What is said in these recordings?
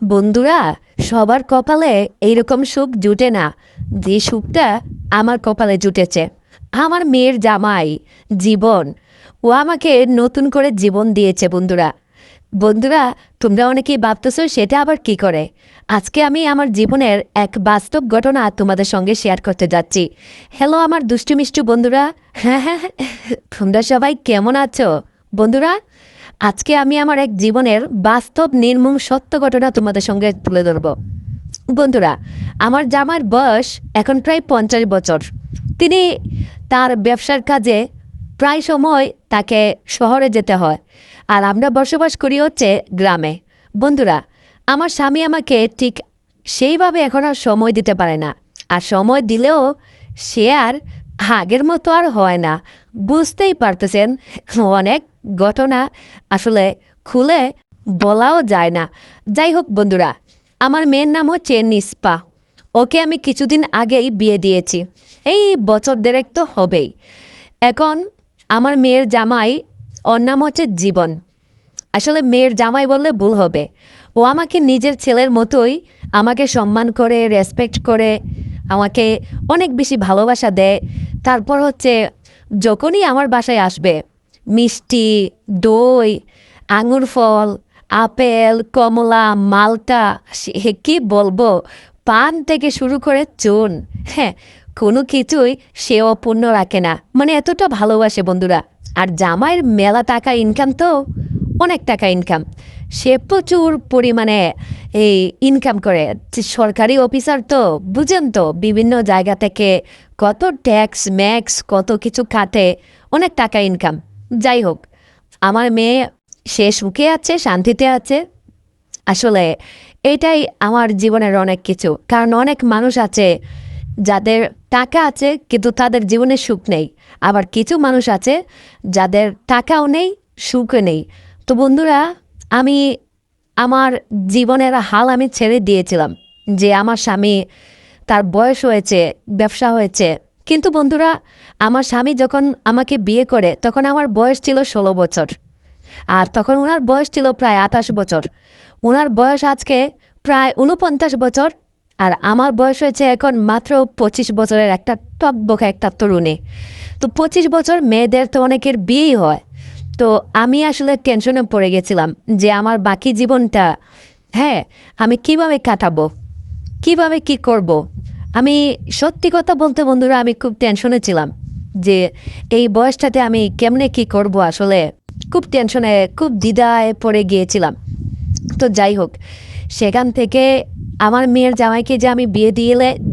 বন্ধুরা, সবার কপালে এইরকম সুখ জুটে না, যে সুখটা আমার কপালে জুটেছে। আমার মেয়ের জামাই জীবন, ও আমাকে নতুন করে জীবন দিয়েছে। বন্ধুরা বন্ধুরা তোমরা অনেকেই ভাবতেছো সেটা আবার কি করে। আজকে আমি আমার জীবনের এক বাস্তব ঘটনা তোমাদের সঙ্গে শেয়ার করতে যাচ্ছি। হ্যালো আমার দুষ্টু মিষ্টু বন্ধুরা, হ্যাঁ হ্যাঁ হ্যাঁ, তোমরা সবাই কেমন আছো বন্ধুরা? আজকে আমি আমার এক জীবনের বাস্তব নির্মম সত্য ঘটনা তোমাদের সঙ্গে তুলে ধরব। বন্ধুরা, আমার জামার বয়স এখন প্রায় 50 বছর। তিনি তার ব্যবসার কাজে প্রায় সময় তাকে শহরে যেতে হয়, আর আমরা বসবাস করি হচ্ছে গ্রামে। বন্ধুরা, আমার স্বামী আমাকে ঠিক সেইভাবে এখন আর সময় দিতে পারে না, আর সময় দিলেও সে আর আগের মতো আর হয় না। বুঝতেই পারতেছেন, অনেক ঘটনা আসলে খুলে বলাও যায় না। যাই হোক বন্ধুরা, আমার মেয়ের নাম হচ্ছে নিস্পা। ওকে আমি কিছুদিন আগেই বিয়ে দিয়েছি, এই বছর দেড়েক তো হবেই। এখন আমার মেয়ের জামাই, ওর নাম হচ্ছে জীবন। আসলে মেয়ের জামাই বললে ভুল হবে। ও আমাকে নিজের ছেলের মতোই আমাকে সম্মান করে, রেসপেক্ট করে, আমাকে অনেক বেশি ভালোবাসা দেয়। তারপর হচ্ছে যখনই আমার বাসায় আসবে, মিষ্টি, দই, আঙুর ফল, আপেল, কমলা, মালটা, সে কি বলবো, পান থেকে শুরু করে চুন, হ্যাঁ, কোনো কিছুই সে অপূর্ণ রাখে না। মানে এতটা ভালোবাসে বন্ধুরা। আর জামাইয়ের মেলা টাকা ইনকাম, তো অনেক টাকা ইনকাম। সে প্রচুর পরিমাণে এই ইনকাম করে। সরকারি অফিসার তো বুঝেন তো, বিভিন্ন জায়গা থেকে কত ট্যাক্স ম্যাক্স কত কিছু কাটে, অনেক টাকা ইনকাম। যাই হোক, আমার মেয়ে সে সুখে আছে, শান্তিতে আছে। আসলে এটাই আমার জীবনের অনেক কিছু। কারণ অনেক মানুষ আছে যাদের টাকা আছে কিন্তু তাদের জীবনে সুখ নেই, আবার কিছু মানুষ আছে যাদের টাকাও নেই, সুখও নেই। তো বন্ধুরা, আমি আমার জীবনের হাল আমি ছেড়ে দিয়েছিলাম, যে আমার স্বামী, তার বয়স হয়েছে, ব্যবসা হয়েছে। কিন্তু বন্ধুরা, আমার স্বামী যখন আমাকে বিয়ে করে তখন আমার বয়স ছিল 16 বছর, আর তখন ওনার বয়স ছিল প্রায় 28 বছর। ওনার বয়স আজকে প্রায় 49 বছর, আর আমার বয়স হয়েছে এখন মাত্র 25 বছরের একটা টকবকা একটা তরুণী। তো 25 বছর মেয়েদের তো অনেকের বিয়েই হয়। তো আমি আসলে টেনশনে পড়ে গেছিলাম যে আমার বাকি জীবনটা, হ্যাঁ, আমি কিভাবে কাটাবো, কিভাবে কি করব। আমি সত্যি কথা বলতে বন্ধুরা, আমি খুব টেনশনে ছিলাম যে এই বয়সটাতে আমি কেমনে কি করব। আসলে খুব টেনশনে, খুব দ্বিধায় পড়ে গিয়েছিলাম। তো যাই হোক, সেখান থেকে আমার মেয়ের জামাইকে যে আমি বিয়ে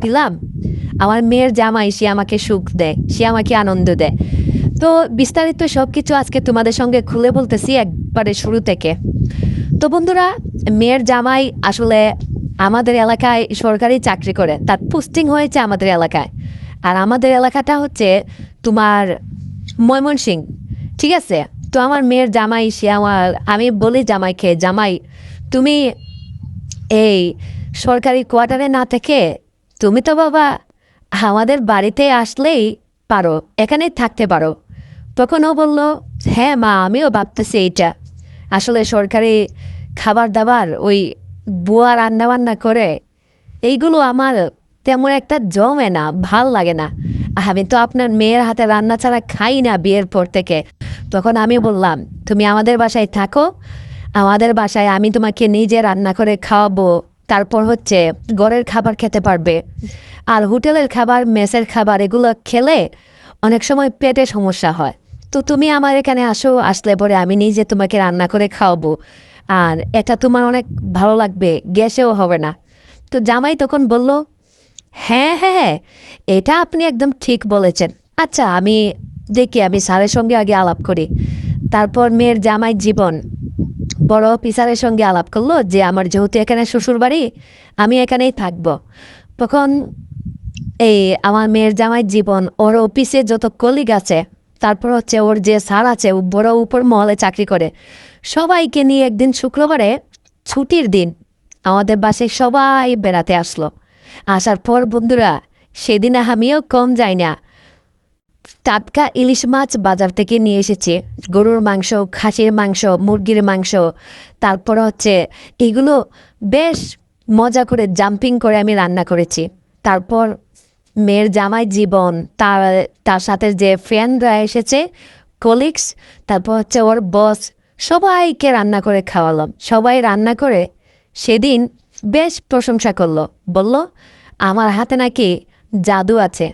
দিলাম, আমার মেয়ের জামাই সে আমাকে সুখ দেয়, সে আমাকে আনন্দ দেয়। তো বিস্তারিত সব কিছু আজকে তোমাদের সঙ্গে খুলে বলতেছি একবারে শুরু থেকে। তো বন্ধুরা, মেয়ের জামাই আসলে আমাদের এলাকায় সরকারি চাকরি করে, তার পোস্টিং হয়েছে আমাদের এলাকায়। আর আমাদের এলাকাটা হচ্ছে তোমার ময়মনসিংহ, ঠিক আছে? তো আমার মেয়ের জামাই সে আমি বলি জামাইকে, জামাই তুমি এই সরকারি কোয়ার্টারে না থেকে তুমি তো বাবা আমাদের বাড়িতে আসলেই পারো, এখানেই থাকতে পারো। তখন ও বলল, হ্যাঁ মা, আমিও ভাবতেছি এইটা। আসলে সরকারি খাবার দাবার, ওই বুয়া রান্না বান্না করে, এইগুলো আমার তেমন একটা জমে না, ভাল লাগে না। আমি তো আপনার মেয়ের হাতে রান্না ছাড়া খাই না বিয়ের পর থেকে। তখন আমি বললাম, তুমি আমাদের বাসায় থাকো, আমাদের বাসায় আমি তোমাকে নিজে রান্না করে খাওয়াবো। তারপর হচ্ছে ঘরের খাবার খেতে পারবে। আর হোটেলের খাবার, মেসের খাবার, এগুলো খেলে অনেক সময় পেটে সমস্যা হয়। তো তুমি আমার এখানে আসো, আসলে পরে আমি নিজে তোমাকে রান্না করে খাওয়াবো, আর এটা তোমার অনেক ভালো লাগবে, গ্যাসেও হবে না। তো জামাই তখন বলল, হ্যাঁ হ্যাঁ হ্যাঁ, এটা আপনি একদম ঠিক বলেছেন। আচ্ছা, আমি দেখি, আমি স্যারের সঙ্গে আগে আলাপ করি। তারপর মেয়ের জামাই জীবন বড় অফিসারের সঙ্গে আলাপ করলো যে আমার যেহেতু এখানে শ্বশুর বাড়ি, আমি এখানেই থাকবো। তখন এই আমার মেয়ের জামাই জীবন, ওর অফিসে যত কলিগ আছে, তারপর হচ্ছে ওর যে স্যার আছে, ও বড় উপর মহলে চাকরি করে, সবাইকে নিয়ে একদিন শুক্রবারে ছুটির দিন আমাদের বাসায় সবাই বেড়াতে আসলো। আসার পর বন্ধুরা, সেদিন আমিও কম যাই না, টাটকা ইলিশ মাছ বাজার থেকে নিয়ে এসেছি, গরুর মাংস, খাসির মাংস, মুরগির মাংস, তারপর হচ্ছে এগুলো বেশ মজা করে জাম্পিং করে আমি রান্না করেছি। তারপর মেয়ের জামাই জীবন, তার তার সাথে যে ফ্রেন্ডরা এসেছে, কলিগস, তারপর হচ্ছে ওর বস, সবাইকে রান্না করে খাওয়ালাম। সবাই রান্না করে সেদিন বেশ প্রশংসা করলো, বলল আমার হাতে নাকি জাদু আছে,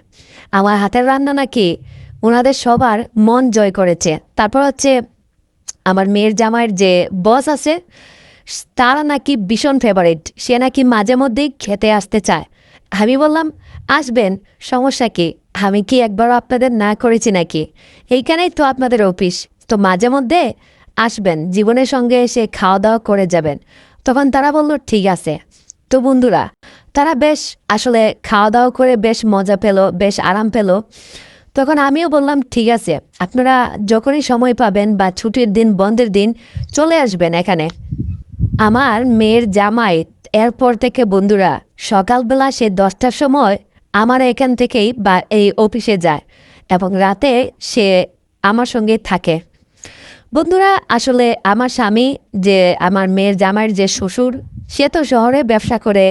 আমার হাতের রান্না নাকি ওনাদের সবার মন জয় করেছে। তারপর হচ্ছে আমার মেয়ের জামাইয়ের যে বস আছে, তারা নাকি ভীষণ ফেভারিট, সে নাকি মাঝে মধ্যেই খেতে আসতে চায়। আমি বললাম আসবেন, সমস্যা কি, আমি কি একবারও আপনাদের না করেছি নাকি, এইখানেই তো আপনাদের অফিস, তো মাঝে মধ্যে আসবেন, জীবনের সঙ্গে এসে খাওয়া দাওয়া করে যাবেন। তখন তারা বলল ঠিক আছে। তো বন্ধুরা, তারা বেশ আসলে খাওয়া দাওয়া করে বেশ মজা পেল, বেশ আরাম পেল। তখন আমিও বললাম ঠিক আছে, আপনারা যখনই সময় পাবেন বা ছুটির দিন, বন্ধের দিন চলে আসবেন এখানে। আমার মেয়ের জামাই এরপর থেকে বন্ধুরা সকালবেলা সে 10টার সময় আমার এখান থেকেই বা এই অফিসে যায় এবং রাতে সে আমার সঙ্গে থাকে। বন্ধুরা আসলে আমার স্বামী, যে আমার মেয়ের জামাইয়ের যে শ্বশুর, সে তো শহরে ব্যবসা করে,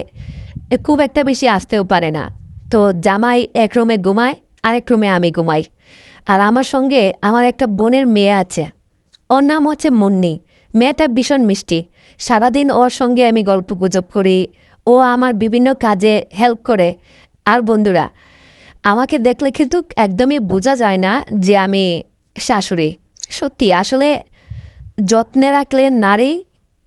খুব একটা বেশি আসতেও পারে না। তো জামাই এক রুমে ঘুমায়, আরেক রুমে আমি ঘুমাই। আর আমার সঙ্গে আমার একটা বোনের মেয়ে আছে, ওর নাম হচ্ছে মুন্নি। মেয়েটা ভীষণ মিষ্টি, সারাদিন ওর সঙ্গে আমি গল্প গুজব করি, ও আমার বিভিন্ন কাজে হেল্প করে। আর বন্ধুরা, আমাকে দেখলে কিন্তু একদমই বোঝা যায় না যে আমি শাশুড়ি। সত্যি আসলে যত্নে রাখলে নারী,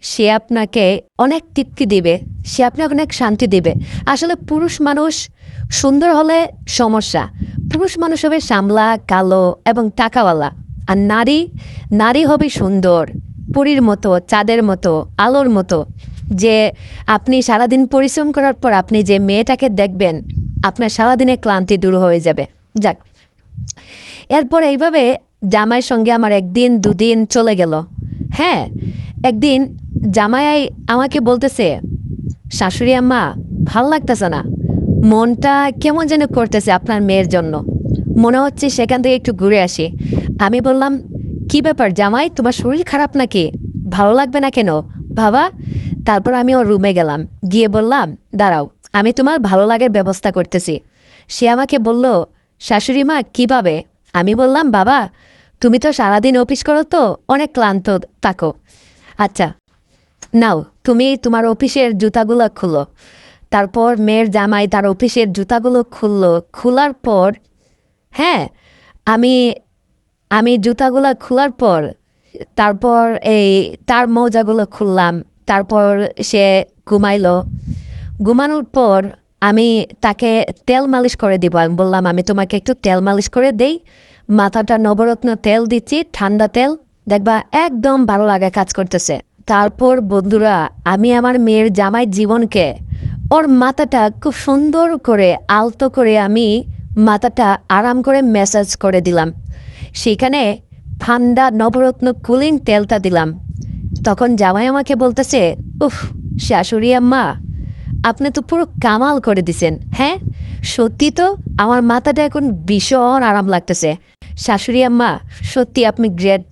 সে আপনাকে অনেক তৃপ্তি দিবে, সে আপনাকে অনেক শান্তি দিবে। আসলে পুরুষ মানুষ সুন্দর হলে সমস্যা, পুরুষ মানুষ হবে সামলা, কালো এবং টাকাওয়ালা। আর নারী, নারী হবে সুন্দর, পরীর মতো, চাঁদের মতো, আলোর মতো, যে আপনি সারাদিন পরিশ্রম করার পর আপনি যে মেয়েটাকে দেখবেন, আপনার সারাদিনের ক্লান্তি দূর হয়ে যাবে। যাক, এরপর এইভাবে জামাইয়ের সঙ্গে আমার একদিন দুদিন চলে গেল। হ্যাঁ, একদিন জামাই আমাকে বলতেছে, শাশুড়ি আম্মা ভাল লাগতেছে না, মনটা কেমন যেন করতেছে আপনার মেয়ের জন্য, মনে হচ্ছে সেখান থেকে একটু ঘুরে আসি। আমি বললাম কি ব্যাপার জামাই, তোমার শরীর খারাপ নাকি, ভালো লাগবে না কেন বাবা? তারপর আমি ওর রুমে গেলাম, গিয়ে বললাম দাঁড়াও, আমি তোমার ভালো লাগার ব্যবস্থা করতেছি। সে আমাকে বলল শাশুড়ি মা কীভাবে? আমি বললাম বাবা, তুমি তো সারাদিন অফিস করো, তো অনেক ক্লান্ত থাকো, আচ্ছা নাও তুমি তোমার অফিসের জুতাগুলো খুলো। তারপর মেয়ের জামাই তার অফিসের জুতাগুলো খুললো। খোলার পর হ্যাঁ, আমি আমি জুতাগুলো খোলার পর তারপর এই তার মোজাগুলো খুললাম। তারপর সে ঘুমাইলো। ঘুমানোর পর আমি তাকে তেল মালিশ করে দিব। আমি বললাম আমি তোমাকে একটু তেল মালিশ করে দেই, মাথাটা নবরত্ন তেল দিচ্ছি, ঠান্ডা তেল, দেখবা একদম ভালো লাগে, কাজ করতেছে। তারপর বন্ধুরা, আমি আমার মেয়ের জামাই জীবনকে ওর মাথাটা খুব সুন্দর করে আলতো করে আমি মাথাটা আরাম করে ম্যাসাজ করে দিলাম। সেখানে ঠান্ডা নবরত্ন কুলিং তেলটা দিলাম। তখন জামাই আমাকে বলতেছে, উফ শাশুড়ি আম্মা, আপনি তো পুরো কামাল করে দিছেন। হ্যাঁ সত্যি তো, আমার মাথাটা এখন ভীষণ আরাম লাগতেছে। শাশুড়ি আম্মা সত্যি আপনি গ্রেট,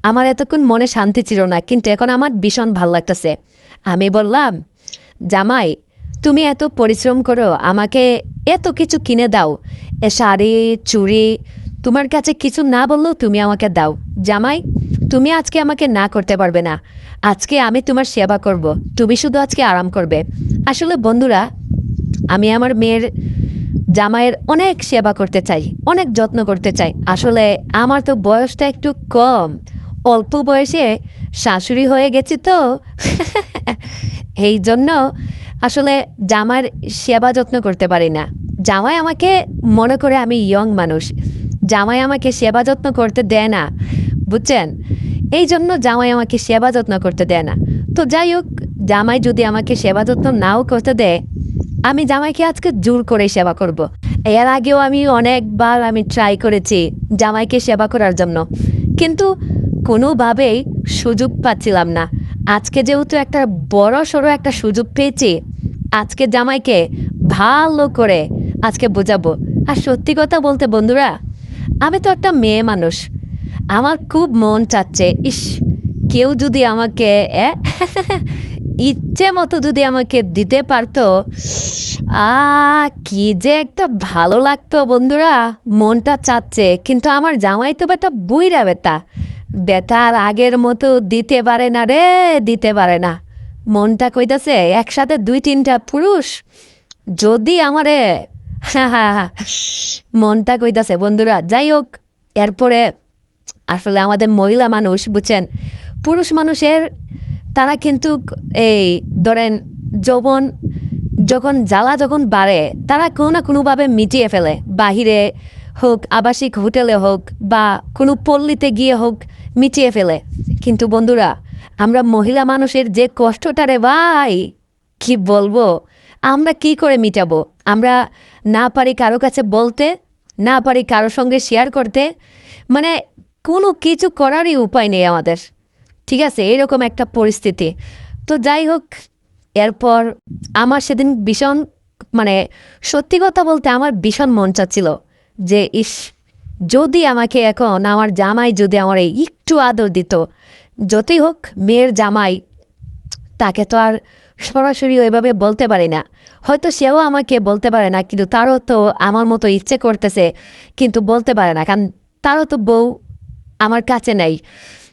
আমার এতক্ষণ মনে শান্তি ছিল না, কিন্তু এখন আমার ভীষণ ভালো লাগতেছে। আমি বললাম জামাই, তুমি এত পরিশ্রম করো, আমাকে এত কিছু কিনে দাও, এ শাড়ি চুড়ি, তোমার কাছে কিছু না বললেও তুমি আমাকে দাও। জামাই, তুমি আজকে আমাকে না করতে পারবে না, আজকে আমি তোমার সেবা করব, তুমি শুধু আজকে আরাম করবে। আসলে বন্ধুরা, আমি আমার মেয়ের জামাইয়ের অনেক সেবা করতে চাই, অনেক যত্ন করতে চাই। আসলে আমার তো বয়সটা একটু কম, অল্প বয়সে শাশুড়ি হয়ে গেছি তো এই জন্য আসলে জামাইয়ের সেবা যত্ন করতে পারি না। জামাই আমাকে মনে করে আমি ইয়ং মানুষ, জামাই আমাকে সেবা যত্ন করতে দেয় না, বুঝছেন? এই জন্য জামাই আমাকে সেবা যত্ন করতে দেয় না। তো যাই হোক, জামাই যদি আমাকে সেবা যত্ন নাও করতে দেয়, আমি জামাইকে আজকে জোর করে সেবা করব। এর আগেও আমি অনেকবার ট্রাই করেছি জামাইকে সেবা করার জন্য, কিন্তু কোনোভাবেই সুযোগ পাচ্ছিলাম না। আজকে যেহেতু একটা বড় সড়ো একটা সুযোগ পেয়েছি, আজকে জামাইকে ভালো করে আজকে বোঝাবো। আর সত্যি কথা বলতে বন্ধুরা, আমি তো একটা মেয়ে মানুষ, আমার খুব মন চাচ্ছে, ইস কেউ যদি আমাকে ইচ্ছে মতো যদি আমাকে দিতে পারতো, কি যে একটা ভালো লাগতো বন্ধুরা। মনটা চাচ্ছে, কিন্তু আমার জামাই তো বেটা বুইরা বেটা, বেটার আগের মতো দিতে পারে না রে, দিতে পারে না। মনটা কইতাছে একসাথে 2-3টা পুরুষ যদি আমারে মনটা কইতাছে বন্ধুরা। যাই হোক, এরপরে আসলে আমাদের মহিলা মানুষ বুঝছেন, পুরুষ মানুষের তারা কিন্তু এই ধরেন যৌবন যখন জ্বালা যখন বাড়ে, তারা কোনো না কোনোভাবে মিটিয়ে ফেলে, বাহিরে হোক, আবাসিক হোটেলে হোক, বা কোনো পল্লীতে গিয়ে হোক, মিটিয়ে ফেলে। কিন্তু বন্ধুরা, আমরা মহিলা মানুষের যে কষ্টটা রে ভাই, কি বলবো, আমরা কি করে মিটাবো? আমরা না পারি কারো কাছে বলতে, না পারি কারোর সঙ্গে শেয়ার করতে, মানে কোনো কিছু করারই উপায় নেই আমাদের। ঠিক আছে, এরকম একটা পরিস্থিতি। তো যাই হোক, এরপর আমার সেদিন ভীষণ, মানে সত্যি কথা বলতে আমার ভীষণ মন চাচ্ছিল যে ইস, যদি আমাকে এখন আমার জামাই যদি আমার একটু আদর দিত। যতই হোক মেয়ের জামাই, তাকে তো আর সরাসরি ওইভাবে বলতে পারি না, হয়তো সেও আমাকে বলতে পারে না, কিন্তু তারও তো আমার মতো ইচ্ছে করতেছে, কিন্তু বলতে পারে না, কারণ তারও তো বউ আমার কাছে নেই।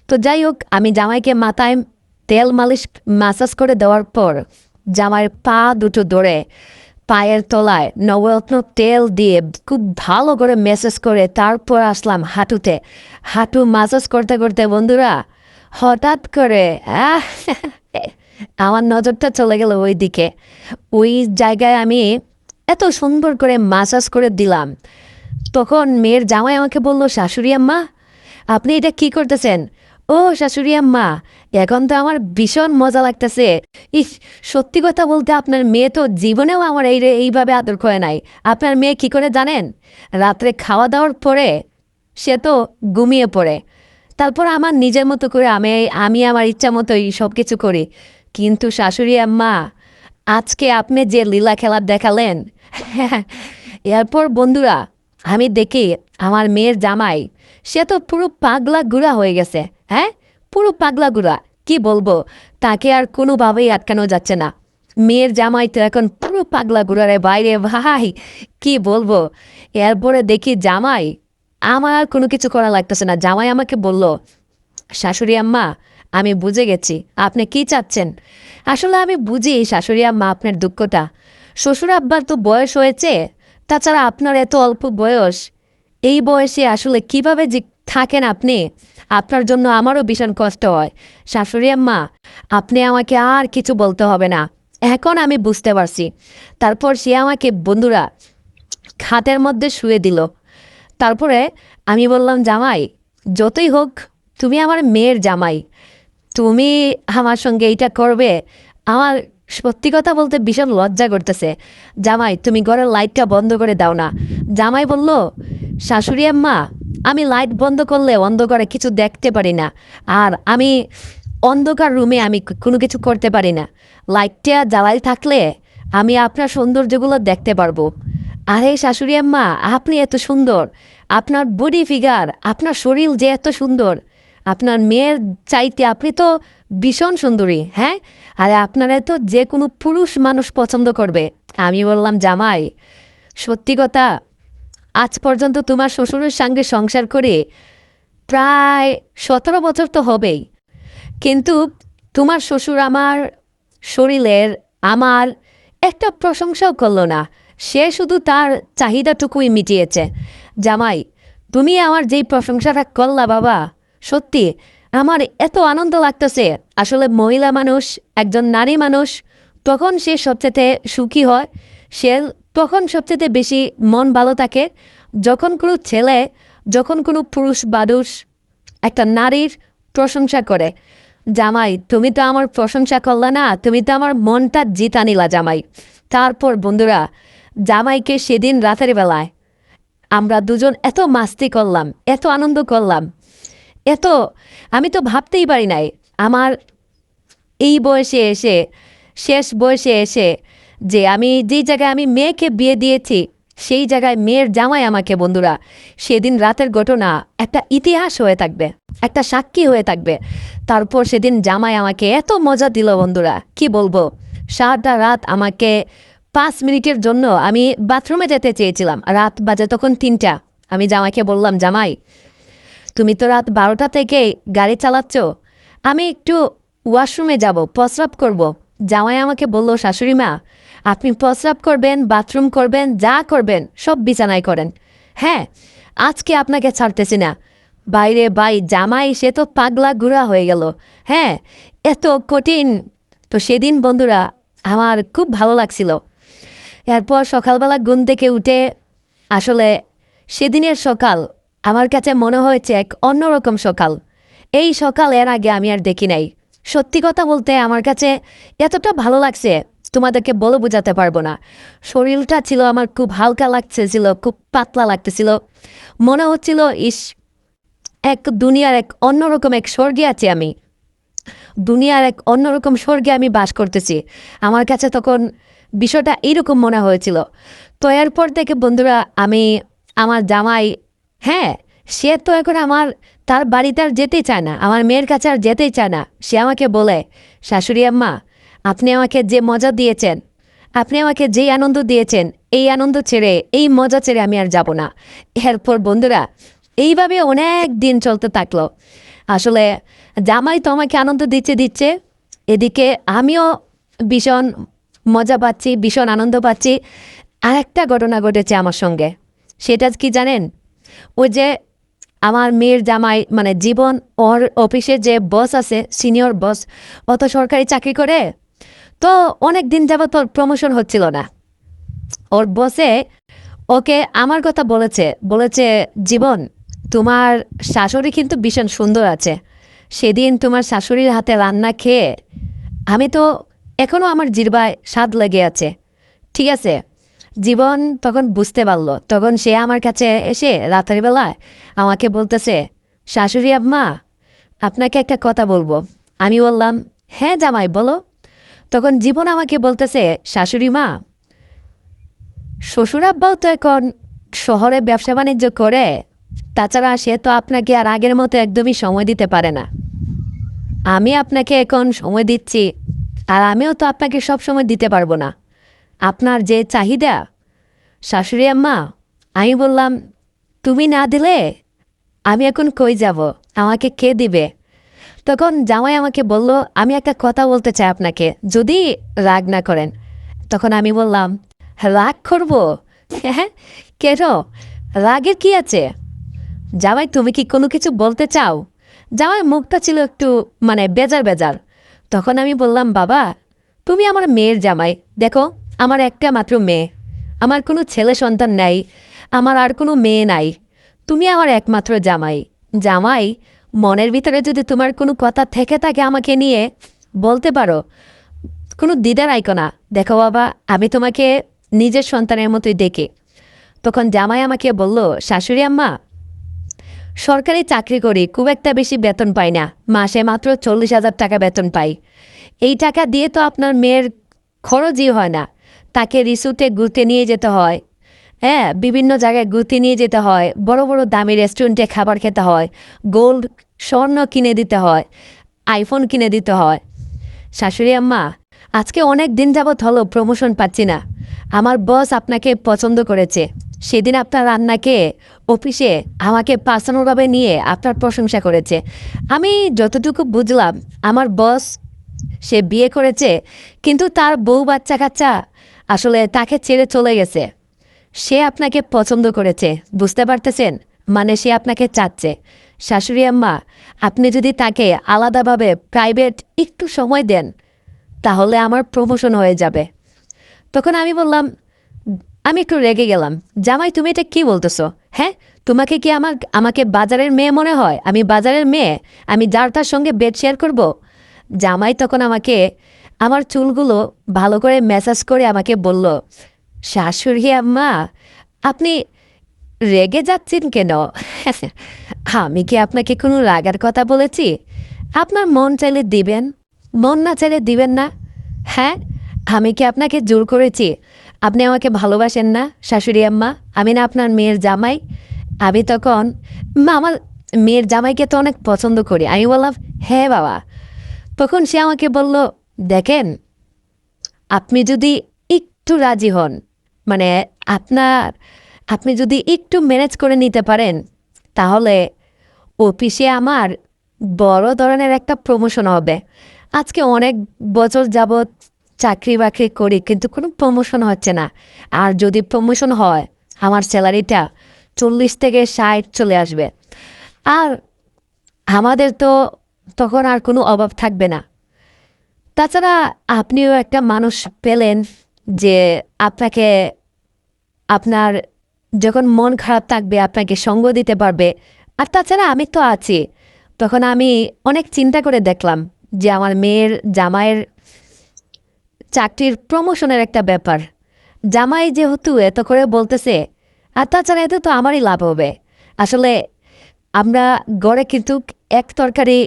তো যাই হোক, আমি জামাইকে মাথায় তেল মালিশ মাসাজ করে দেওয়ার পর জামাইয়ের পা দুটো ধরে পায়ের তলায় নবরত্ন তেল দিয়ে খুব ভালো করে ম্যাসাজ করে তারপর আসলাম হাঁটুতে। হাঁটু মাসাজ করতে করতে বন্ধুরা, হঠাৎ করে আমার নজরটা চলে গেল ওই দিকে। ওই জায়গায় আমি এত সুন্দর করে মাসাজ করে দিলাম, তখন মেয়ের জামাই আমাকে বলল, শাশুড়ি আম্মা আপনি এটা কি করতেছেন? ও শাশুড়ি আম্মা, এখন তো আমার ভীষণ মজা লাগতেছে। ইস, সত্যি কথা বলতে আপনার মেয়ে তো জীবনেও আমার এইভাবে আদর করে নাই। আপনার মেয়ে কি করে জানেন? রাত্রে খাওয়া দাওয়ার পরে সে তো ঘুমিয়ে পড়ে, তারপর আমার নিজের মতো করে আমি আমার ইচ্ছা মতোই সব কিছু করি। কিন্তু শাশুড়ি আম্মা, আজকে আপনি যে লীলা খেলা দেখালেন, এরপর বন্ধুরা আমি দেখি আমার মেয়ের জামাই, সে তো পুরো পাগলা গুড়া হয়ে গেছে। হ্যাঁ, পুরো পাগলা গুড়া, কি বলবো, তাকে আর কোনোভাবেই আটকানো যাচ্ছে না। মেয়ের জামাই তো এখন পুরো পাগলা গুড়ারে বাইরে ভাই, কি বলবো। এরপরে দেখি জামাই, আমার আর কোনো কিছু করা লাগতেছে না। জামাই আমাকে বলল, শাশুড়ি আম্মা আমি বুঝে গেছি আপনি কি চাচ্ছেন। আসলে আমি বুঝি শাশুড়ি আম্মা আপনার দুঃখটা। শ্বশুর আব্বার তো বয়স হয়েছে, তাছাড়া আপনার এত অল্প বয়স, এই বয়সে আসলে কিভাবে যে থাকেন আপনি, আপনার জন্য আমারও ভীষণ কষ্ট হয়। শাশুড়ি আম্মা আপনি আমাকে আর কিছু বলতে হবে না, এখন আমি বুঝতে পারছি। তারপর সে আমাকে বন্ধুরা খাটের মধ্যে শুয়ে দিল। তারপরে আমি বললাম, জামাই যতই হোক তুমি আমার মেয়ের জামাই, তুমি আমার সঙ্গে এইটা করবে, আমার সত্যি কথা বলতে ভীষণ লজ্জা করতেছে। জামাই তুমি ঘরের লাইটটা বন্ধ করে দাও না। জামাই বলল, শাশুড়ি আম্মা আমি লাইট বন্ধ করলে অন্ধকারে কিছু দেখতে পারি না, আর আমি অন্ধকার রুমে আমি কোনো কিছু করতে পারি না, লাইটটা জ্বালাই থাকলে আমি আপনার সৌন্দর্যগুলো দেখতে পারবো। আরে শাশুড়ি আম্মা আপনি এত সুন্দর, আপনার বডি ফিগার, আপনার শরীর যে এত সুন্দর, আপনার মেয়ের চাইতে আপনি তো ভীষণ সুন্দরী। হ্যাঁ, আরে আপনারা তো যে কোনো পুরুষ মানুষ পছন্দ করবে। আমি বললাম, জামাই সত্যি কথা, আজ পর্যন্ত তোমার শ্বশুরের সঙ্গে সংসার করে প্রায় 17 বছর তো হবেই, কিন্তু তোমার শ্বশুর আমার শরীরের আমার একটা প্রশংসাও করলো না, সে শুধু তার চাহিদাটুকুই মিটিয়েছে। জামাই তুমি আমার যেই প্রশংসাটা করলা বাবা, সত্যি আমার এত আনন্দ লাগতেছে। আসলে মহিলা মানুষ, একজন নারী মানুষ, তখন সে সবচেয়ে সুখী হয়, সে তখন সবচেয়ে বেশি মন ভালো থাকে যখন কোনো ছেলে, যখন কোনো পুরুষ মানুষ একটা নারীর প্রশংসা করে। জামাই তুমি তো আমার প্রশংসা করলা না, তুমি তো আমার মনটা জিতা নিলা জামাই। তারপর বন্ধুরা জামাইকে সেদিন রাতের বেলায় আমরা দুজন এত মাস্তি করলাম, এত আনন্দ করলাম, এত, আমি তো ভাবতেই পারি নাই আমার এই বয়সে এসে, শেষ বয়সে এসে, যে আমি যেই জায়গায় আমি মেয়েকে বিয়ে দিয়েছি সেই জায়গায় মেয়ের জামাই আমাকে বন্ধুরা সেদিন রাতের ঘটনা একটা ইতিহাস হয়ে থাকবে, একটা সাক্ষী হয়ে থাকবে। তারপর সেদিন জামাই আমাকে এত মজা দিল বন্ধুরা, কি বলবো। সারাটা রাত আমাকে 5 মিনিটের জন্য আমি বাথরুমে যেতে চেয়েছিলাম, রাত বাজে তখন 3টা। আমি জামাইকে বললাম, জামাই তুমি তো রাত 12টা থেকে গাড়ি চালাচ্ছ, আমি একটু ওয়াশরুমে যাব, প্রস্রাব করব। জামাই আমাকে বলল, শাশুড়ি মা আপনি প্রস্রাব করবেন, বাথরুম করবেন, যা করবেন সব বিছানায় করেন, হ্যাঁ আজকে আপনাকে ছাড়তেছি না। বাইরে বাই জামাই সে তো পাগলা গুড়া হয়ে গেল, হ্যাঁ এত কঠিন। তো সেদিন বন্ধুরা আমার খুব ভালো লাগছিল। এরপর সকালবেলা ঘুম থেকে উঠে আসলে সেদিনের সকাল আমার কাছে মনে হয়েছে এক অন্যরকম সকাল। এই সকাল এর আগে আমি আর দেখি নাই। সত্যি কথা বলতে আমার কাছে এতটা ভালো লাগছে তোমাদেরকে বলে বোঝাতে পারবো না। শরীরটা ছিল আমার খুব হালকা লাগতেছিল, খুব পাতলা লাগতেছিল, মনে হচ্ছিল ইস এক দুনিয়ার এক অন্যরকম এক স্বর্গে আছি আমি, দুনিয়ার এক অন্যরকম স্বর্গে আমি বাস করতেছি। আমার কাছে তখন বিষয়টা এইরকম মনে হয়েছিল। তো এরপর থেকে বন্ধুরা আমি আমার জামাই, হ্যাঁ সে তো এখন তার বাড়িতে আর যেতেই চায় না, আমার মেয়ের কাছে আর যেতেই চায় না। সে আমাকে বলে, শাশুড়ি আম্মা আপনি আমাকে যে মজা দিয়েছেন, আপনি আমাকে যেই আনন্দ দিয়েছেন, এই আনন্দ ছেড়ে এই মজা ছেড়ে আমি আর যাব না। এরপর বন্ধুরা এইভাবে অনেক দিন চলতে থাকলো। আসলে জামাই তো আমাকে আনন্দ দিচ্ছে, এদিকে আমিও ভীষণ মজা পাচ্ছি, ভীষণ আনন্দ পাচ্ছি। আর একটা ঘটনা ঘটেছে আমার সঙ্গে, সেটা কি জানেন? ওই যে আমার মেয়ের জামাই মানে জীবন, ওর অফিসে যে বস আছে, সিনিয়র বস, অত সরকারি চাকরি করে, তো অনেক দিন যাবত তোর প্রমোশন হচ্ছিল না। ওর বসে ওকে আমার কথা বলেছে জীবন তোমার শাশুড়ি কিন্তু ভীষণ সুন্দর আছে, সেদিন তোমার শাশুড়ির হাতে রান্না খেয়ে আমি তো এখনও আমার জিহ্বায় স্বাদ লেগে আছে। ঠিক আছে, জীবন তখন বুঝতে পারলো। তখন সে আমার কাছে এসে রাতের বেলায় আমাকে বলতেছে, শাশুড়ি আম্মা আপনাকে একটা কথা বলবো। আমি বললাম, হ্যাঁ জামাই বলো। তখন জীবন আমাকে বলতেছে, শাশুড়ি মা শ্বশুর আব্বাও তো এখন শহরে ব্যবসা বাণিজ্য করে, তাছাড়া সে তো আপনাকে আর আগের মতো একদমই সময় দিতে পারে না। আমি আপনাকে এখন সময় দিচ্ছি, আর আমিও তো আপনাকে সব সময় দিতে পারবো না। আপনার যে চাহিদা, শাশুড়ি আম্মা আমি বললাম, তুমি না দিলে আমি এখন কই যাব, আমাকে কে দিবে? তখন জামাই আমাকে বলল, আমি একটা কথা বলতে চাই আপনাকে, যদি রাগ না করেন। তখন আমি বললাম, রাগ করবো? হ্যাঁ কেন, রাগের কি আছে? জামাই তুমি কি কোনো কিছু বলতে চাও? জামাই মুখটা ছিল একটু মানে বেজার। তখন আমি বললাম, বাবা তুমি আমার মেয়ের জামাই, দেখো আমার একটা মাত্র মেয়ে, আমার কোনো ছেলে সন্তান নাই, আমার আর কোনো মেয়ে নাই, তুমি আমার একমাত্র জামাই। জামাই মনের ভিতরে যদি তোমার কোনো কথা থেকে থাকে আমাকে নিয়ে বলতে পারো, কোনো দ্বিধা রাখো না। দেখো বাবা আমি তোমাকে নিজের সন্তানের মতোই দেখি। তখন জামাই আমাকে বলল, শাশুড়ি আম্মা সরকারি চাকরি করি, খুব একটা বেশি বেতন পাই না, মাসে মাত্র 40,000 টাকা বেতন পাই। এই টাকা দিয়ে তো আপনার মেয়ের খরচই হয় না, তাকে রিসোর্টে ঘুরতে নিয়ে যেতে হয়, হ্যাঁ বিভিন্ন জায়গায় ঘুরতে নিয়ে যেতে হয়, বড় বড় দামি রেস্টুরেন্টে খাবার খেতে হয়, গোল্ড স্বর্ণ কিনে দিতে হয়, আইফোন কিনে দিতে হয়। শাশুড়ি আম্মা আজকে অনেক দিন যাবৎ হলো প্রমোশন পাচ্ছি না, আমার বস আপনাকে পছন্দ করেছে, সেদিন আপনার রান্নাকে অফিসে আমাকে পার্সোনালভাবে নিয়ে আপনার প্রশংসা করেছে। আমি যতটুকু বুঝলাম আমার বস সে বিয়ে করেছে, কিন্তু তার বউ বাচ্চা কাচ্চা আসলে তাকে ছেড়ে চলে গেছে, সে আপনাকে পছন্দ করেছে, বুঝতে পারতেছেন? মানে সে আপনাকে চাচ্ছে। শাশুড়ি আম্মা আপনি যদি তাকে আলাদাভাবে প্রাইভেট একটু সময় দেন তাহলে আমার প্রমোশন হয়ে যাবে। তখন আমি বললাম, আমি একটু রেগে গেলাম, জামাই তুমি এটা কী বলতেছো? হ্যাঁ তোমাকে কি আমাকে বাজারের মেয়ে মনে হয়? আমি বাজারের মেয়ে, আমি যার তার সঙ্গে বেড শেয়ার করব? জামাই তখন আমাকে আমার চুলগুলো ভালো করে ম্যাসাজ করে আমাকে বলল, শাশুড়ি আম্মা আপনি রেগে যাচ্ছেন কেন? আমি কি আপনাকে কোনো রাগার কথা বলেছি? আপনার মন চাইলে দিবেন, মন না চাইলে দিবেন না। হ্যাঁ আমি কি আপনাকে জোর করেছি? আপনি আমাকে ভালোবাসেন না শাশুড়ি আম্মা? আমি না আপনার মেয়ের জামাই? আমি তখন আমার মেয়ের জামাইকে তো অনেক পছন্দ করি। আমি বললাম, হ্যাঁ বাবা। তখন সে আমাকে বলল, দেখেন, আপনি যদি একটু রাজি হন, মানে আপনার আপনি যদি একটু ম্যানেজ করে নিতে পারেন, তাহলে অফিসে আমার বড় ধরনের একটা প্রমোশন হবে। আজকে অনেক বছর যাবৎ চাকরি বাকরি করি, কিন্তু কোনো প্রমোশন হচ্ছে না। আর যদি প্রমোশন হয়, আমার স্যালারিটা 40 থেকে 60 চলে আসবে। আর আমাদের তো তখন আর কোনো অভাব থাকবে না। তাছাড়া আপনিও একটা মানুষ পেলেন যে আপনাকে, আপনার যখন মন খারাপ থাকবে আপনাকে সঙ্গ দিতে পারবে। আর তাছাড়া আমি তো আছি। তখন আমি অনেক চিন্তা করে দেখলাম যে আমার মেয়ের জামাইয়ের চাকরির প্রমোশনের একটা ব্যাপার। জামাই যেহেতু এত করে বলতেছে, আর তাছাড়া এতে তো আমারই লাভ হবে। আসলে আমরা গড়ে কিন্তু এক তরকারি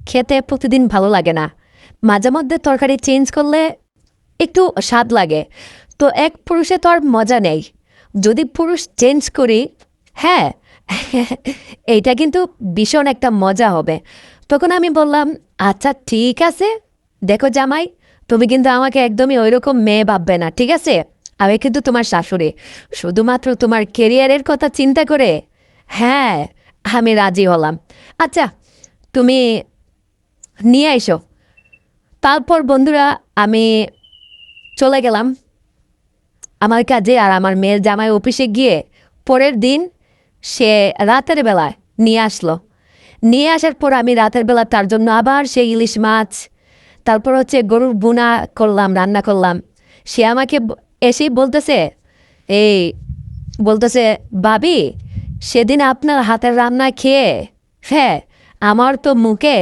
খেতে প্রতিদিন ভালো লাগে না। মাঝে মধ্যে তরকারি চেঞ্জ করলে একটু স্বাদ লাগে। তো এক পুরুষে তো আর মজা নেই। যদি পুরুষ চেঞ্জ করি, হ্যাঁ, এইটা কিন্তু ভীষণ একটা মজা হবে। তখন আমি বললাম, আচ্ছা ঠিক আছে, দেখো জামাই, তুমি কিন্তু আমাকে একদমই ওইরকম মেয়ে ভাববে না, ঠিক আছে? আমি কিন্তু তোমার শাশুড়ি, শুধুমাত্র তোমার কেরিয়ারের কথা চিন্তা করে। হ্যাঁ, আমি রাজি হলাম। আচ্ছা, তুমি নিয়ে এসো। তারপর বন্ধুরা, আমি চলে গেলাম আমার কাজে। আর আমার মেয়ের জামাই অফিসে গিয়ে পরের দিন সে রাতের বেলায় নিয়ে আসলো। নিয়ে আসার পর আমি রাতের বেলা তার জন্য আবার সেই ইলিশ মাছ, তারপর হচ্ছে গরুর বুনা করলাম, রান্না করলাম। সে আমাকে এসেই বলতেছে, এই বলতেছে, ভাবি, সেদিন আপনার হাতের রান্না খেয়ে, হ্যাঁ, আমার তো মুখে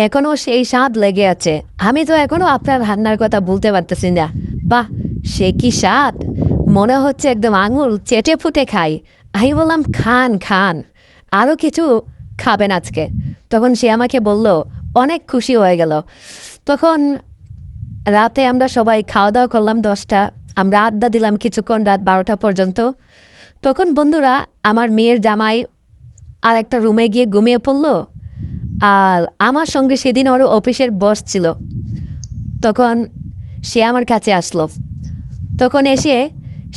এখনও সেই স্বাদ লেগে আছে। আমি তো এখনও আপনার রান্নার কথা বলতে পারতেছি না। বাহ, সে কি স্বাদ! মনে হচ্ছে একদম আঙুল চেটে ফুটে খাই। আমি বললাম, খান খান, আরও কিছু খাবেন আজকে। তখন সে আমাকে বলল, অনেক খুশি হয়ে গেল। তখন রাতে আমরা সবাই খাওয়া দাওয়া করলাম 10টা। আমরা আড্ডা দিলাম কিছুক্ষণ, রাত 12টা পর্যন্ত। তখন বন্ধুরা, আমার মেয়ের জামাই আর একটা রুমে গিয়ে ঘুমিয়ে পড়লো। আর আমার সঙ্গে সেদিন ওর অফিসের বস ছিল। তখন সে আমার কাছে আসলো। তখন এসে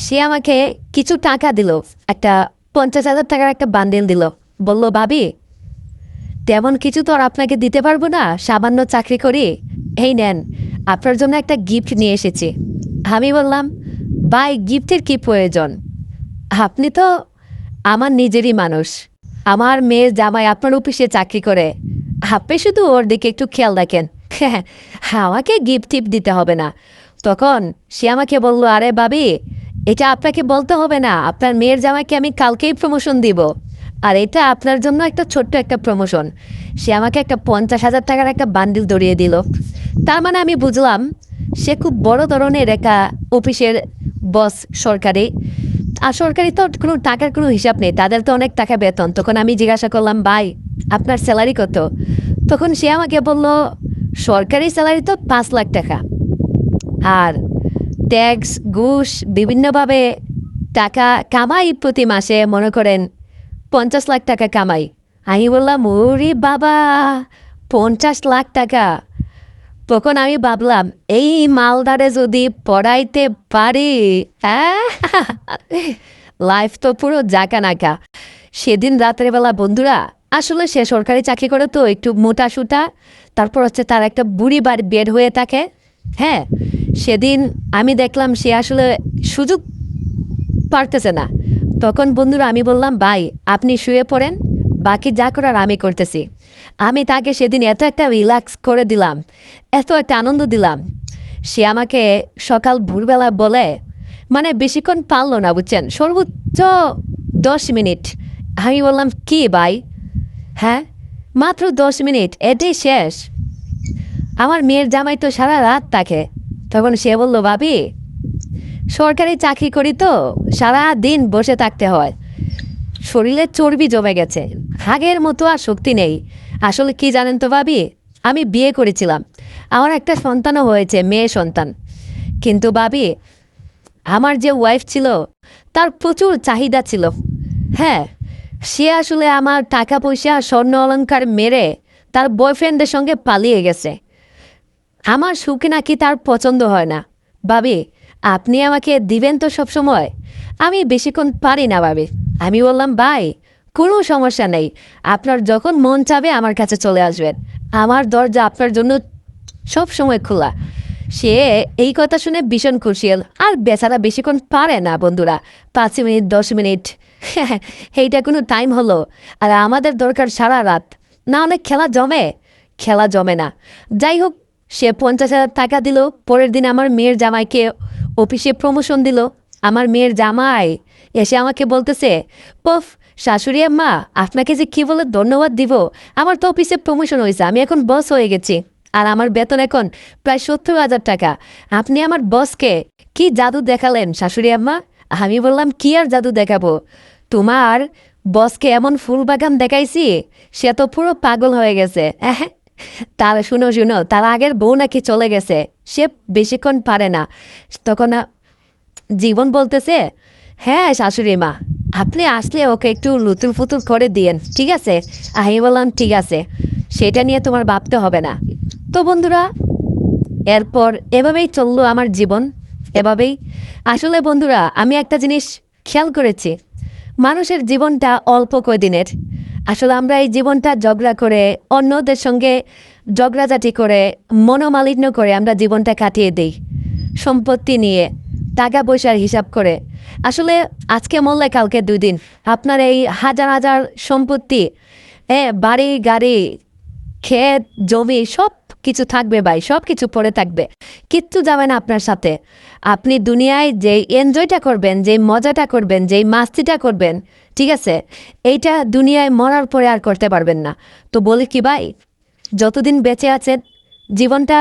সে আমাকে কিছু টাকা দিল, একটা 50,000 টাকার একটা বান্ডেল দিল। বলল, ভাবি, তেমন কিছু তো আর আপনাকে দিতে পারবো না, সামান্য চাকরি করি, এই নেন, আপনার জন্য একটা গিফট নিয়ে এসেছি। আমি বললাম, ভাই, গিফটের কি প্রয়োজন? আপনি তো আমার নিজেরই মানুষ। আমার মেয়ের জামাই আপনার অফিসে চাকরি করে। আপনি শুধু ওর দিকে একটু খেয়াল রাখেন। আমাকে গিফট টিপ দিতে হবে না। তখন সে আমাকে বলল, আরে ভাবি, এটা আপনাকে বলতে হবে না, আপনার মেয়ের জামাইকে আমি কালকেই প্রমোশন দিব। আর এটা আপনার জন্য একটা ছোট্ট একটা প্রমোশন। সে আমাকে একটা 50,000 টাকার একটা বান্ডিল ধরিয়ে দিল। তার মানে আমি বুঝলাম সে খুব বড় ধরনের একটা অফিসের বস, সরকারি। আর সরকারি তো কোনো টাকার কোনো হিসাব নেই, তাদের তো অনেক টাকা বেতন। তখন আমি জিজ্ঞাসা করলাম, ভাই, আপনার স্যালারি কত? তখন সে আমাকে বলল, সরকারি স্যালারি তো 5 লাখ টাকা। আর ট্যাক্স, ঘুষ, বিভিন্নভাবে টাকা কামাই প্রতি মাসে, মনে করেন 50 লাখ টাকা কামাই। আমি বললাম, ওরে বাবা, 50 লাখ টাকা! তখন আমি ভাবলাম, এই মালদারে যদি পড়াইতে পারি, হ্যাঁ, লাইফ তো পুরো জাকা নাকা। সেদিন রাতের বেলা বন্ধুরা, আসলে সে সরকারি চাকরি করে তো একটু মোটা সুটা, তারপর হচ্ছে তার একটা বুড়ি বাড়ি বের হয়ে থাকে। হ্যাঁ, সেদিন আমি দেখলাম সে আসলে সুযোগ পারতেছে না। তখন বন্ধুরা আমি বললাম, ভাই, আপনি শুয়ে পড়েন, বাকি যা করার আমি করতেছি। আমি তাকে সেদিন এত একটা রিল্যাক্স করে দিলাম, এত একটা আনন্দ দিলাম। সে আমাকে সকাল ভোরবেলা বলে, মানে বেশিক্ষণ পারলো না, বুঝছেন, সর্বোচ্চ 10 মিনিট। আমি বললাম, কি ভাই? হ্যাঁ, মাত্র 10 মিনিট, এটাই শেষ? আমার মেয়ের জামাই তো সারা রাত থাকে। তখন সে বলল, ভাবি, সরকারি চাকরি করি তো সারা দিন বসে থাকতে হয়, শরীরে চর্বি জমে গেছে, আগের মতো আর শক্তি নেই। আসলে কি জানেন তো ভাবি, আমি বিয়ে করেছিলাম, আমার একটা সন্তানও হয়েছে, মেয়ে সন্তান। কিন্তু ভাবি, আমার যে ওয়াইফ ছিল তার প্রচুর চাহিদা ছিল। হ্যাঁ, সে আসলে আমার টাকা পয়সা স্বর্ণ অলংকার মেরে তার বয়ফ্রেন্ডের সঙ্গে পালিয়ে গেছে। আমার সুখে নাকি তার পছন্দ হয় না। ভাবি, আপনি আমাকে দিবেন তো সব সময়? আমি বেশিক্ষণ পারি না ভাবি। আমি বললাম, ভাই কোনো সমস্যা নেই, আপনার যখন মন চাবে আমার কাছে চলে আসবেন, আমার দরজা আপনার জন্য সব সময় খোলা। সে এই কথা শুনে ভীষণ খুশি হল। আর বেচারা বেশিক্ষণ পারে না বন্ধুরা, 5 মিনিট 10 মিনিট এইটা কোনো টাইম হলো? আর আমাদের দরকার সারা রাত, না অনেক খেলা জমে না। যাই হোক, সে 50,000 টাকা দিল। পরের দিন আমার মেয়ের জামাইকে অফিসে প্রমোশন দিল। আমার মেয়ের জামাই এসে আমাকে বলতেছে, পফ শাশুড়ি আম্মা, আপনাকে যে কী বলে ধন্যবাদ দিব, আমার তো অফিসে প্রমোশন হয়েছে, আমি এখন বস হয়ে গেছি, আর আমার বেতন এখন প্রায় 70,000 টাকা। আপনি আমার বসকে কি জাদু দেখালেন শাশুড়ি আম্মা? আমি বললাম, কি আর জাদু দেখাবো, তোমার বসকে এমন ফুল বাগান দেখাইছি, সে তো পুরো পাগল হয়ে গেছে। তার শুনো তার আগের বউ নাকি চলে গেছে, সে বেশিক্ষণ পারে না। তখন জীবন বলতেছে, হ্যাঁ শাশুড়ি মা, আপনি আসলে ওকে একটু লুতুর ফুতুর করে দিয়েন, ঠিক আছে? আমি বললাম, ঠিক আছে, সেটা নিয়ে তোমার ভাবতে হবে না। তো বন্ধুরা, এরপর এভাবেই চললো আমার জীবন, এভাবেই। আসলে বন্ধুরা, আমি একটা জিনিস খেয়াল করেছি, মানুষের জীবনটা অল্প কয়দিনের। আসলে আমরা এই জীবনটা ঝগড়া করে, অন্যদের সঙ্গে ঝগড়াঝাটি করে, মনোমালিন্য করে আমরা জীবনটা কাটিয়ে দিই, সম্পত্তি নিয়ে, টাকা পয়সার হিসাব করে। আসলে আজকে মরলে কালকে 2 দিন। আপনার এই হাজার হাজার সম্পত্তি, বাড়ি গাড়ি, ক্ষেত জমি সব কিছু থাকবে ভাই, সব কিছু পড়ে থাকবে, কিচ্ছু যাবে না আপনার সাথে। আপনি দুনিয়ায় যেই এনজয়টা করবেন, যেই মজাটা করবেন, যেই মাস্তিটা করবেন, ঠিক আছে, এইটা দুনিয়ায় মরার পরে আর করতে পারবেন না। তো বলি কি ভাই, যতদিন বেঁচে আছেন জীবনটা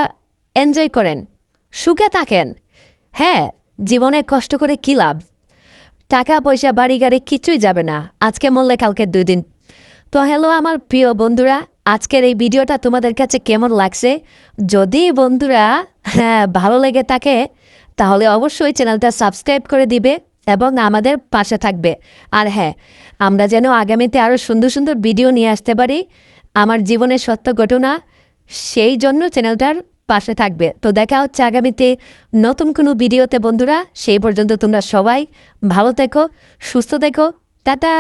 এনজয় করেন, সুখে থাকেন। হ্যাঁ, জীবনে কষ্ট করে কী লাভ? টাকা পয়সা বাড়ি গাড়ি কিছুই যাবে না, আজকে মরলে কালকে 2 দিন। তো হ্যালো আমার প্রিয় বন্ধুরা, আজকের এই ভিডিওটা তোমাদের কাছে কেমন লাগছে? যদি বন্ধুরা ভালো লেগে থাকে, তাহলে অবশ্যই চ্যানেলটা সাবস্ক্রাইব করে দিবে এবং আমাদের পাশে থাকবে। আর হ্যাঁ, আমরা যেন আগামীতে আরও সুন্দর সুন্দর ভিডিও নিয়ে আসতে পারি, আমার জীবনের সত্য ঘটনা, সেই জন্য চ্যানেলটার পাশে থাকবে। তো দেখা হচ্ছে আগামীতে নতুন কোনো ভিডিওতে বন্ধুরা। সেই পর্যন্ত তোমরা সবাই ভালো থেকো, সুস্থ থেকো, টাটা।